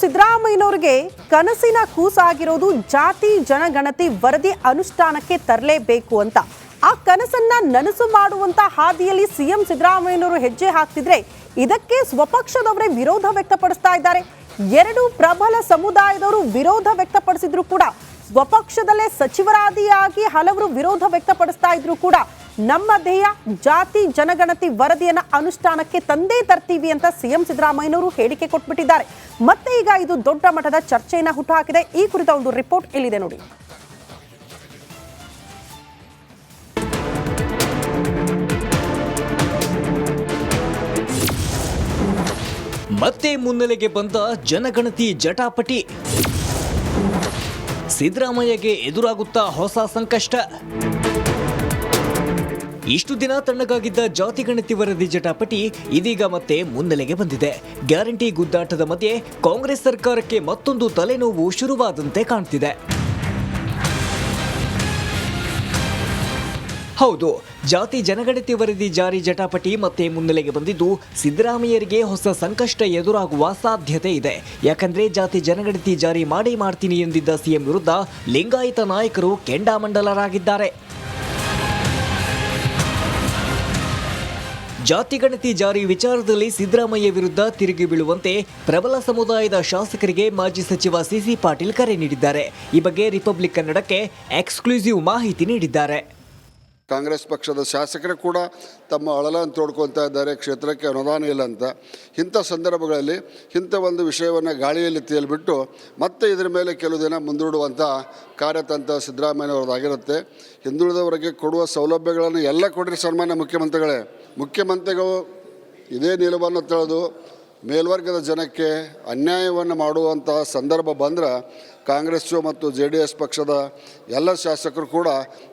ಸಿದ್ದರಾಮಯ್ಯನವರಿಗೆ ಕನಸಿನ ಕೂಸಾಗಿರೋದು ಜಾತಿ ಜನಗಣತಿ ವರದಿ ಅನುಷ್ಠಾನಕ್ಕೆ ತರಲೇಬೇಕು ಅಂತ. ಆ ಕನಸನ್ನ ನನಸು ಮಾಡುವಂತ ಹಾದಿಯಲ್ಲಿ ಸಿಎಂ ಸಿದ್ದರಾಮಯ್ಯನವರು ಹೆಜ್ಜೆ ಹಾಕ್ತಿದ್ರೆ ಇದಕ್ಕೆ ಸ್ವಪಕ್ಷದವರೇ ವಿರೋಧ ವ್ಯಕ್ತಪಡಿಸ್ತಾ ಇದ್ದಾರೆ. ಎರಡು ಪ್ರಬಲ ಸಮುದಾಯದವರು ವಿರೋಧ ವ್ಯಕ್ತಪಡಿಸಿದ್ರು ಕೂಡ, ಸ್ವಪಕ್ಷದಲ್ಲೇ ಸಚಿವರಾದಿಯಾಗಿ ಹಲವರು ವಿರೋಧ ವ್ಯಕ್ತಪಡಿಸ್ತಾ ಇದ್ರು ಕೂಡ ನಮ್ಮ ಧ್ಯೇಯ ಜಾತಿ ಜನಗಣತಿ ವರದಿಯನ್ನ ಅನುಷ್ಠಾನಕ್ಕೆ ತಂದೇ ತರ್ತೀವಿ ಅಂತ ಸಿಎಂ ಸಿದ್ದರಾಮಯ್ಯನವರು ಹೇಳಿಕೆ ಕೊಟ್ಬಿಟ್ಟಿದ್ದಾರೆ. ಮತ್ತೆ ಈಗ ಇದು ದೊಡ್ಡ ಮಟ್ಟದ ಚರ್ಚೆಯನ್ನ ಹುಟ್ಟುಹಾಕಿದೆ. ಈ ಕುರಿತ ಒಂದು ರಿಪೋರ್ಟ್ ಇಲ್ಲಿದೆ ನೋಡಿ. ಮತ್ತೆ ಮುನ್ನೆಲೆಗೆ ಬಂದ ಜನಗಣತಿ ಜಟಾಪಟಿ. ಸಿದ್ದರಾಮಯ್ಯಗೆ ಎದುರಾಗುತ್ತಾ ಹೊಸ ಸಂಕಷ್ಟ. ಇಷ್ಟು ದಿನ ತಣ್ಣಗಾಗಿದ್ದ ಜಾತಿ ಗಣತಿ ವರದಿ ಜಟಾಪಟಿ ಇದೀಗ ಮತ್ತೆ ಮುನ್ನೆಲೆಗೆ ಬಂದಿದೆ. ಗ್ಯಾರಂಟಿ ಗುದ್ದಾಟದ ಮಧ್ಯೆ ಕಾಂಗ್ರೆಸ್ ಸರ್ಕಾರಕ್ಕೆ ಮತ್ತೊಂದು ತಲೆನೋವು ಶುರುವಾದಂತೆ ಕಾಣ್ತಿದೆ. ಹೌದು, ಜಾತಿ ಜನಗಣತಿ ವರದಿ ಜಾರಿ ಜಟಾಪಟಿ ಮತ್ತೆ ಮುನ್ನೆಲೆಗೆ ಬಂದಿದ್ದು ಸಿದ್ದರಾಮಯ್ಯರಿಗೆ ಹೊಸ ಸಂಕಷ್ಟ ಎದುರಾಗುವ ಸಾಧ್ಯತೆ ಇದೆ. ಯಾಕಂದ್ರೆ ಜಾತಿ ಜನಗಣತಿ ಜಾರಿ ಮಾಡ್ತೀನಿ ಎಂದಿದ್ದ ಸಿಎಂ ವಿರುದ್ಧ ಲಿಂಗಾಯತ ನಾಯಕರು ಕೆಂಡಾಮಂಡಲರಾಗಿದ್ದಾರೆ. ಜಾತಿ ಗಣತಿ ಜಾರಿ ವಿಚಾರದಲ್ಲಿ ಸಿದ್ದರಾಮಯ್ಯ ವಿರುದ್ಧ ತಿರುಗಿ ಬೀಳುವಂತೆ ಪ್ರಬಲ ಸಮುದಾಯದ ಶಾಸಕರಿಗೆ ಮಾಜಿ ಸಚಿವ ಸಿಸಿ ಪಾಟೀಲ್ ಕರೆ ನೀಡಿದ್ದಾರೆ. ಈ ಬಗ್ಗೆ ರಿಪಬ್ಲಿಕ್ ಕನ್ನಡಕ್ಕೆ ಎಕ್ಸ್ಕ್ಲೂಸಿವ್ ಮಾಹಿತಿ ನೀಡಿದ್ದಾರೆ. ಕಾಂಗ್ರೆಸ್ ಪಕ್ಷದ ಶಾಸಕರು ಕೂಡ ತಮ್ಮ ಅಳಲನ್ನು ತೋಡ್ಕೊಳ್ತಾ ಇದ್ದಾರೆ, ಕ್ಷೇತ್ರಕ್ಕೆ ಅನುದಾನ ಇಲ್ಲ ಅಂತ. ಇಂಥ ಸಂದರ್ಭಗಳಲ್ಲಿ ಇಂಥ ಒಂದು ವಿಷಯವನ್ನು ಗಾಳಿಯಲ್ಲಿ ತೇಲಿಬಿಟ್ಟು ಮತ್ತೆ ಇದರ ಮೇಲೆ ಕೆಲವು ದಿನ ಮುಂದೂಡುವಂಥ ಕಾರ್ಯತಂತ್ರ ಸಿದ್ದರಾಮಯ್ಯನವ್ರದ್ದಾಗಿರುತ್ತೆ. ಹಿಂದುಳಿದವರಿಗೆ ಕೊಡುವ ಸೌಲಭ್ಯಗಳನ್ನು ಎಲ್ಲ ಕೊಡ್ರಿ ಸನ್ಮಾನ್ಯ ಮುಖ್ಯಮಂತ್ರಿಗಳು ಇದೇ ನಿಲುವನ್ನು ತಿಳಿದು ಮೇಲ್ವರ್ಗದ ಜನಕ್ಕೆ ಅನ್ಯಾಯವನ್ನು ಮಾಡುವಂತಹ ಸಂದರ್ಭ ಬಂದರೆ ಕಾಂಗ್ರೆಸ್ಸು ಮತ್ತು JDS ಪಕ್ಷದ ಎಲ್ಲ ಶಾಸಕರು ಕೂಡ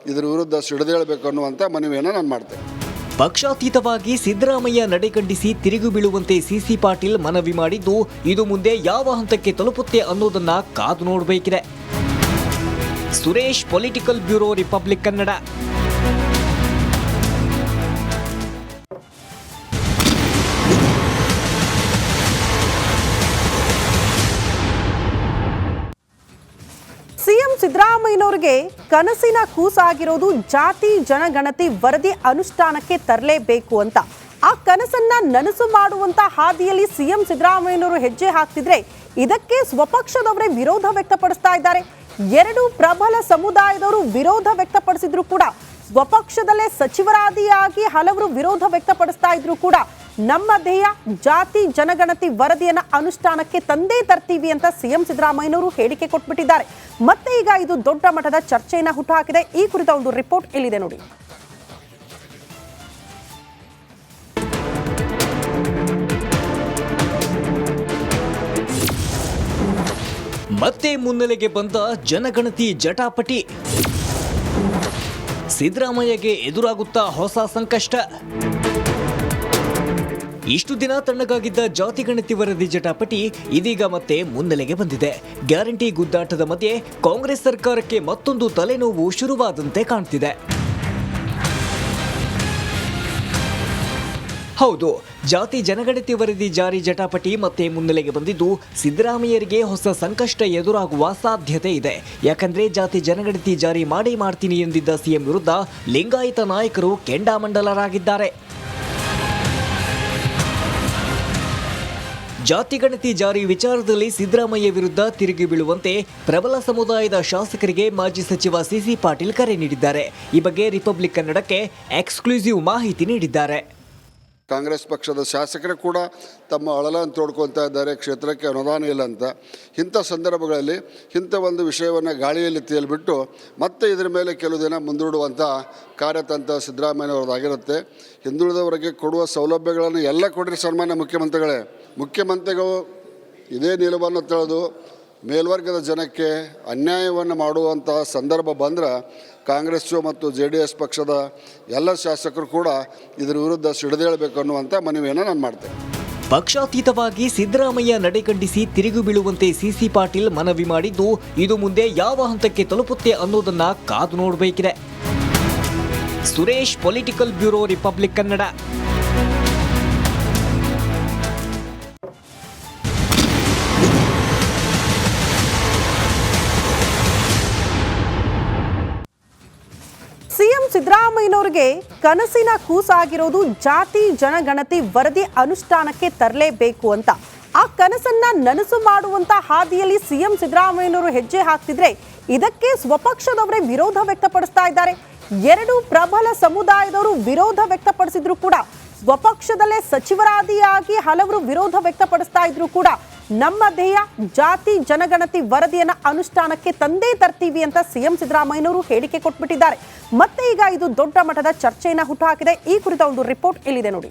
ಇದರ ವಿರುದ್ಧ ಸಿಡಿದೇಳಬೇಕು ಅನ್ನುವಂಥ ಮನವಿಯನ್ನು ನಾನು ಮಾಡ್ತೇನೆ. ಪಕ್ಷಾತೀತವಾಗಿ ಸಿದ್ದರಾಮಯ್ಯ ನಡೆಗಂಡಿಸಿ ತಿರುಗಿ ಬೀಳುವಂತೆ ಸಿಸಿ ಪಾಟೀಲ್ ಮನವಿ ಮಾಡಿದ್ದು ಇದು ಮುಂದೆ ಯಾವ ಹಂತಕ್ಕೆ ತಲುಪುತ್ತೆ ಅನ್ನೋದನ್ನ ಕಾದು ನೋಡಬೇಕಿದೆ. Suresh, political bureau, republic Kannada. CM ಸಿದ್ದರಾಮಯ್ಯನವರಿಗೆ ಕನಸಿನ ಕೂಸಾಗಿರೋದು ಜಾತಿ ಜನಗಣತಿ ವರದಿ ಅನುಷ್ಠಾನಕ್ಕೆ ತರಲೇಬೇಕು ಅಂತ. ಆ ಕನಸನ್ನ ನನಸು ಮಾಡುವಂತ ಹಾದಿಯಲ್ಲಿ ಸಿಎಂ ಸಿದ್ದರಾಮಯ್ಯನವರು ಹೆಜ್ಜೆ ಹಾಕ್ತಿದ್ರೆ ಇದಕ್ಕೆ ಸ್ವಪಕ್ಷದವರೇ ವಿರೋಧ ವ್ಯಕ್ತಪಡಿಸ್ತಾ ಇದ್ದಾರೆ. ಎರಡು ಪ್ರಬಲ ಸಮುದಾಯದವರು ವಿರೋಧ ವ್ಯಕ್ತಪಡಿಸಿದ್ರು ಕೂಡ, ಸ್ವಪಕ್ಷದಲ್ಲೇ ಸಚಿವರಾದಿಯಾಗಿ ಹಲವರು ವಿರೋಧ ವ್ಯಕ್ತಪಡಿಸ್ತಾ ಇದ್ರು ಕೂಡ ನಮ್ಮ ಧ್ಯೇಯ ಜಾತಿ ಜನಗಣತಿ ವರದಿಯನ್ನ ಅನುಷ್ಠಾನಕ್ಕೆ ತಂದೇ ತರ್ತೀವಿ ಅಂತ ಸಿಎಂ ಸಿದ್ದರಾಮಯ್ಯನವರು ಹೇಳಿಕೆ ಕೊಟ್ಬಿಟ್ಟಿದ್ದಾರೆ. ಮತ್ತೆ ಈಗ ಇದು ದೊಡ್ಡ ಮಟ್ಟದ ಚರ್ಚೆಯನ್ನ ಹುಟ್ಟುಹಾಕಿದೆ. ಈ ಕುರಿತ ಒಂದು ರಿಪೋರ್ಟ್ ಇಲ್ಲಿದೆ ನೋಡಿ. ಮತ್ತೆ ಮುನ್ನೆಲೆಗೆ ಬಂದ ಜನಗಣತಿ ಜಟಾಪಟಿ. ಸಿದ್ದರಾಮಯ್ಯಗೆ ಎದುರಾಗುತ್ತಾ ಹೊಸ ಸಂಕಷ್ಟ. ಇಷ್ಟು ದಿನ ತಣ್ಣಗಾಗಿದ್ದ ಜಾತಿ ಗಣತಿ ವರದಿ ಜಟಾಪಟಿ ಇದೀಗ ಮತ್ತೆ ಮುನ್ನೆಲೆಗೆ ಬಂದಿದೆ. ಗ್ಯಾರಂಟಿ ಗುದ್ದಾಟದ ಮಧ್ಯೆ ಕಾಂಗ್ರೆಸ್ ಸರ್ಕಾರಕ್ಕೆ ಮತ್ತೊಂದು ತಲೆನೋವು ಶುರುವಾದಂತೆ ಕಾಣ್ತಿದೆ. ಹೌದು, ಜಾತಿ ಜನಗಣತಿ ವರದಿ ಜಾರಿ ಜಟಾಪಟಿ ಮತ್ತೆ ಮುನ್ನೆಲೆಗೆ ಬಂದಿದ್ದು ಸಿದ್ದರಾಮಯ್ಯರಿಗೆ ಹೊಸ ಸಂಕಷ್ಟ ಎದುರಾಗುವ ಸಾಧ್ಯತೆ ಇದೆ. ಯಾಕಂದ್ರೆ ಜಾತಿ ಜನಗಣತಿ ಜಾರಿ ಮಾಡ್ತೀನಿ ಎಂದಿದ್ದ ಸಿಎಂ ವಿರುದ್ಧ ಲಿಂಗಾಯತ ನಾಯಕರು ಕೆಂಡಾಮಂಡಲರಾಗಿದ್ದಾರೆ. ಜಾತಿ ಗಣತಿ ಜಾರಿ ವಿಚಾರದಲ್ಲಿ ಸಿದ್ದರಾಮಯ್ಯ ವಿರುದ್ಧ ತಿರುಗಿ ಬೀಳುವಂತೆ ಪ್ರಬಲ ಸಮುದಾಯದ ಶಾಸಕರಿಗೆ ಮಾಜಿ ಸಚಿವ ಸಿಸಿ ಪಾಟೀಲ್ ಕರೆ ನೀಡಿದ್ದಾರೆ. ಈ ಬಗ್ಗೆ ರಿಪಬ್ಲಿಕ್ ಕನ್ನಡಕ್ಕೆ ಎಕ್ಸ್ಕ್ಲೂಸಿವ್ ಮಾಹಿತಿ ನೀಡಿದ್ದಾರೆ. ಕಾಂಗ್ರೆಸ್ ಪಕ್ಷದ ಶಾಸಕರು ಕೂಡ ತಮ್ಮ ಅಳಲನ್ನು ತೋಡ್ಕೊಳ್ತಾ ಇದ್ದಾರೆ, ಕ್ಷೇತ್ರಕ್ಕೆ ಅನುದಾನ ಇಲ್ಲ ಅಂತ. ಇಂಥ ಸಂದರ್ಭಗಳಲ್ಲಿ ಇಂಥ ಒಂದು ವಿಷಯವನ್ನು ಗಾಳಿಯಲ್ಲಿ ತೇಲಿಬಿಟ್ಟು ಮತ್ತೆ ಇದರ ಮೇಲೆ ಕೆಲವು ದಿನ ಮುಂದೂಡುವಂಥ ಕಾರ್ಯತಂತ್ರ ಸಿದ್ದರಾಮಯ್ಯನವ್ರದ್ದಾಗಿರುತ್ತೆ. ಹಿಂದುಳಿದವರಿಗೆ ಕೊಡುವ ಸೌಲಭ್ಯಗಳನ್ನು ಎಲ್ಲ ಕೊಡ್ರಿ ಸನ್ಮಾನ್ಯ ಮುಖ್ಯಮಂತ್ರಿಗಳು ಇದೇ ನಿಲುವನ್ನು ತಿಳಿದು ಮೇಲ್ವರ್ಗದ ಜನಕ್ಕೆ ಅನ್ಯಾಯವನ್ನು ಮಾಡುವಂತಹ ಸಂದರ್ಭ ಬಂದರೆ ಕಾಂಗ್ರೆಸ್ಸು ಮತ್ತು JDS ಪಕ್ಷದ ಎಲ್ಲ ಶಾಸಕರು ಕೂಡ ಇದರ ವಿರುದ್ಧ ಸಿಡಿದೇಳಬೇಕು ಅನ್ನುವಂಥ ಮನವಿಯನ್ನು ನಾನು ಮಾಡ್ತೇನೆ. ಪಕ್ಷಾತೀತವಾಗಿ ಸಿದ್ದರಾಮಯ್ಯ ನಡೆಗಂಡಿಸಿ ತಿರುಗಿ ಬೀಳುವಂತೆ ಸಿಸಿ ಪಾಟೀಲ್ ಮನವಿ ಮಾಡಿದ್ದು ಇದು ಮುಂದೆ ಯಾವ ಹಂತಕ್ಕೆ ತಲುಪುತ್ತೆ ಅನ್ನೋದನ್ನ ಕಾದು ನೋಡಬೇಕಿದೆ. Suresh, political bureau, republic Kannada. ಸಿದ್ದರಾಮಯ್ಯನವರಿಗೆ ಕನಸಿನ ಕೂಸಾಗಿರೋದು ಜಾತಿ ಜನಗಣತಿ ವರದಿ ಅನುಷ್ಠಾನಕ್ಕೆ ತರಲೇಬೇಕು ಅಂತ. ಆ ಕನಸನ್ನ ನನಸು ಮಾಡುವಂತ ಹಾದಿಯಲ್ಲಿ ಸಿಎಂ ಸಿದ್ದರಾಮಯ್ಯನವರು ಹೆಜ್ಜೆ ಹಾಕ್ತಿದ್ರೆ ಇದಕ್ಕೆ ಸ್ವಪಕ್ಷದವರೇ ವಿರೋಧ ವ್ಯಕ್ತಪಡಿಸ್ತಾ ಇದ್ದಾರೆ. ಎರಡು ಪ್ರಬಲ ಸಮುದಾಯದವರು ವಿರೋಧ ವ್ಯಕ್ತಪಡಿಸಿದ್ರು ಕೂಡ, ಸ್ವಪಕ್ಷದಲ್ಲೇ ಸಚಿವರಾದಿಯಾಗಿ ಹಲವರು ವಿರೋಧ ವ್ಯಕ್ತಪಡಿಸ್ತಾ ಇದ್ರು ಕೂಡ ನಮ್ಮ ಧ್ಯೇಯ ಜಾತಿ ಜನಗಣತಿ ವರದಿಯನ್ನ ಅನುಷ್ಠಾನಕ್ಕೆ ತಂದೇ ತರ್ತೀವಿ ಅಂತ ಸಿಎಂ ಸಿದ್ದರಾಮಯ್ಯನವರು ಹೇಳಿಕೆ ಕೊಟ್ಬಿಟ್ಟಿದ್ದಾರೆ. ಮತ್ತೆ ಈಗ ಇದು ದೊಡ್ಡ ಮಟ್ಟದ ಚರ್ಚೆಯನ್ನ ಹುಟ್ಟುಹಾಕಿದೆ. ಈ ಕುರಿತ ಒಂದು ರಿಪೋರ್ಟ್ ಇಲ್ಲಿದೆ ನೋಡಿ.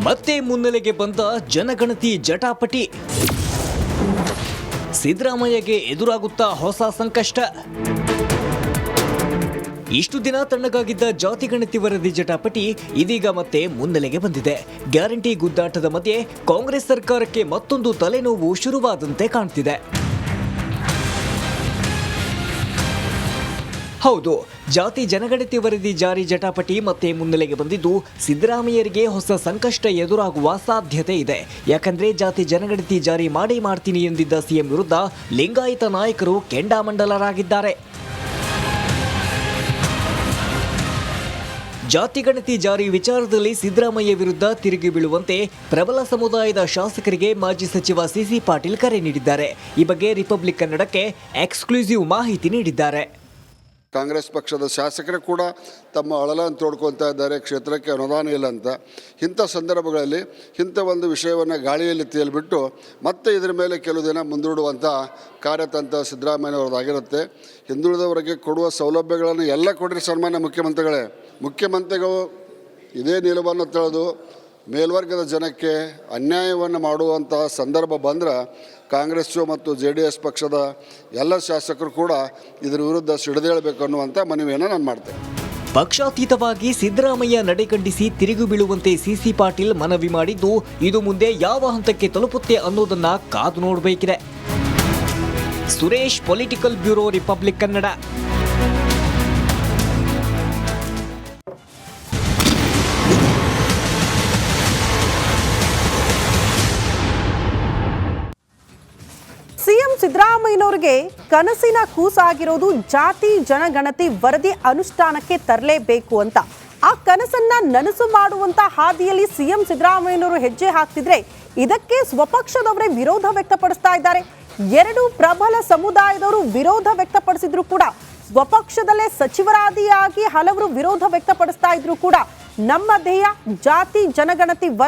ಮತ್ತೆ ಮುನ್ನೆಲೆಗೆ ಬಂದ ಜನಗಣತಿ ಜಟಾಪಟಿ. ಸಿದ್ದರಾಮಯ್ಯಗೆ ಎದುರಾಗುತ್ತಾ ಹೊಸ ಸಂಕಷ್ಟ. ಇಷ್ಟು ದಿನ ತಣ್ಣಗಾಗಿದ್ದ ಜಾತಿ ಗಣತಿ ವರದಿ ಜಟಾಪಟಿ ಇದೀಗ ಮತ್ತೆ ಮುನ್ನೆಲೆಗೆ ಬಂದಿದೆ. ಗ್ಯಾರಂಟಿ ಗುದ್ದಾಟದ ಮಧ್ಯೆ ಕಾಂಗ್ರೆಸ್ ಸರ್ಕಾರಕ್ಕೆ ಮತ್ತೊಂದು ತಲೆನೋವು ಶುರುವಾದಂತೆ ಕಾಣ್ತಿದೆ. ಹೌದು, ಜಾತಿ ಜನಗಣತಿ ವರದಿ ಜಾರಿ ಜಟಾಪಟಿ ಮತ್ತೆ ಮುನ್ನೆಲೆಗೆ ಬಂದಿದ್ದು ಸಿದ್ದರಾಮಯ್ಯರಿಗೆ ಹೊಸ ಸಂಕಷ್ಟ ಎದುರಾಗುವ ಸಾಧ್ಯತೆ ಇದೆ. ಯಾಕಂದ್ರೆ ಜಾತಿ ಜನಗಣತಿ ಜಾರಿ ಮಾಡ್ತೀನಿ ಎಂದಿದ್ದ ಸಿಎಂ ವಿರುದ್ಧ ಲಿಂಗಾಯತ ನಾಯಕರು ಕೆಂಡಾಮಂಡಲರಾಗಿದ್ದಾರೆ. ಜಾತಿ ಗಣತಿ ಜಾರಿ ವಿಚಾರದಲ್ಲಿ ಸಿದ್ದರಾಮಯ್ಯ ವಿರುದ್ಧ ತಿರುಗಿ ಬೀಳುವಂತೆ ಪ್ರಬಲ ಸಮುದಾಯದ ಶಾಸಕರಿಗೆ ಮಾಜಿ ಸಚಿವ ಸಿಸಿ ಪಾಟೀಲ್ ಕರೆ ನೀಡಿದ್ದಾರೆ. ಈ ಬಗ್ಗೆ ರಿಪಬ್ಲಿಕ್ ಕನ್ನಡಕ್ಕೆ ಎಕ್ಸ್ಕ್ಲೂಸಿವ್ ಮಾಹಿತಿ ನೀಡಿದ್ದಾರೆ. ಕಾಂಗ್ರೆಸ್ ಪಕ್ಷದ ಶಾಸಕರು ಕೂಡ ತಮ್ಮ ಅಳಲನ್ನು ತೋಡ್ಕೊಳ್ತಾ ಇದ್ದಾರೆ, ಕ್ಷೇತ್ರಕ್ಕೆ ಅನುದಾನ ಇಲ್ಲ ಅಂತ. ಇಂಥ ಸಂದರ್ಭಗಳಲ್ಲಿ ಇಂಥ ಒಂದು ವಿಷಯವನ್ನು ಗಾಳಿಯಲ್ಲಿ ತೇಲಿಬಿಟ್ಟು ಮತ್ತೆ ಇದರ ಮೇಲೆ ಕೆಲವು ದಿನ ಮುಂದೂಡುವಂಥ ಕಾರ್ಯತಂತ್ರ ಸಿದ್ದರಾಮಯ್ಯನವ್ರದ್ದಾಗಿರುತ್ತೆ. ಹಿಂದುಳಿದವರಿಗೆ ಕೊಡುವ ಸೌಲಭ್ಯಗಳನ್ನು ಎಲ್ಲ ಕೊಡ್ರಿ ಸನ್ಮಾನ್ಯ ಮುಖ್ಯಮಂತ್ರಿಗಳೇ. ಮುಖ್ಯಮಂತ್ರಿಗಳು ಇದೇ ನಿಲುವನ್ನು ತಿಳಿದು ಮೇಲ್ವರ್ಗದ ಜನಕ್ಕೆ ಅನ್ಯಾಯವನ್ನು ಮಾಡುವಂತಹ ಸಂದರ್ಭ ಬಂದ್ರೆ ಕಾಂಗ್ರೆಸ್ಸು ಮತ್ತು JDS ಪಕ್ಷದ ಎಲ್ಲ ಶಾಸಕರು ಕೂಡ ಇದರ ವಿರುದ್ಧ ಸಿಡಿದೇಳಬೇಕು ಅನ್ನುವಂಥ ಮನವಿಯನ್ನು ನಾನು ಮಾಡ್ತೇನೆ. ಪಕ್ಷಾತೀತವಾಗಿ ಸಿದ್ದರಾಮಯ್ಯ ನಡೆಗಂಡಿಸಿ ತಿರುಗಿ ಬೀಳುವಂತೆ ಸಿಸಿ ಪಾಟೀಲ್ ಮನವಿ ಮಾಡಿದ್ದು ಇದು ಮುಂದೆ ಯಾವ ಹಂತಕ್ಕೆ ತಲುಪುತ್ತೆ ಅನ್ನೋದನ್ನ ಕಾದು ನೋಡಬೇಕಿದೆ. Suresh, political bureau, republic Kannada. CM ಸಿದ್ದರಾಮಯ್ಯನವರಿಗೆ ಕನಸಿನ ಕೂಸಾಗಿರೋದು ಜಾತಿ ಜನಗಣತಿ ವರದಿ ಅನುಷ್ಠಾನಕ್ಕೆ ತರಲೇಬೇಕು ಅಂತ. ಆ ಕನಸನ್ನ ನನಸು ಮಾಡುವಂತ ಹಾದಿಯಲ್ಲಿ ಸಿಎಂ ಸಿದ್ದರಾಮಯ್ಯನವರು ಹೆಜ್ಜೆ ಹಾಕ್ತಿದ್ರೆ ಇದಕ್ಕೆ ಸ್ವಪಕ್ಷದವರೇ ವಿರೋಧ ವ್ಯಕ್ತಪಡಿಸ್ತಾ ಇದ್ದಾರೆ. ಎರಡು ಪ್ರಬಲ ಸಮುದಾಯದವರು ವಿರೋಧ ವ್ಯಕ್ತಪಡಿಸಿದ್ರು ಕೂಡ, ಸ್ವಪಕ್ಷದಲ್ಲೇ ಸಚಿವರಾದಿಯಾಗಿ ಹಲವರು ವಿರೋಧ ವ್ಯಕ್ತಪಡಿಸ್ತಾ ಇದ್ರು ಕೂಡ ನಮ್ಮ ಧ್ಯೇಯ ಜಾತಿ ಜನಗಣತಿ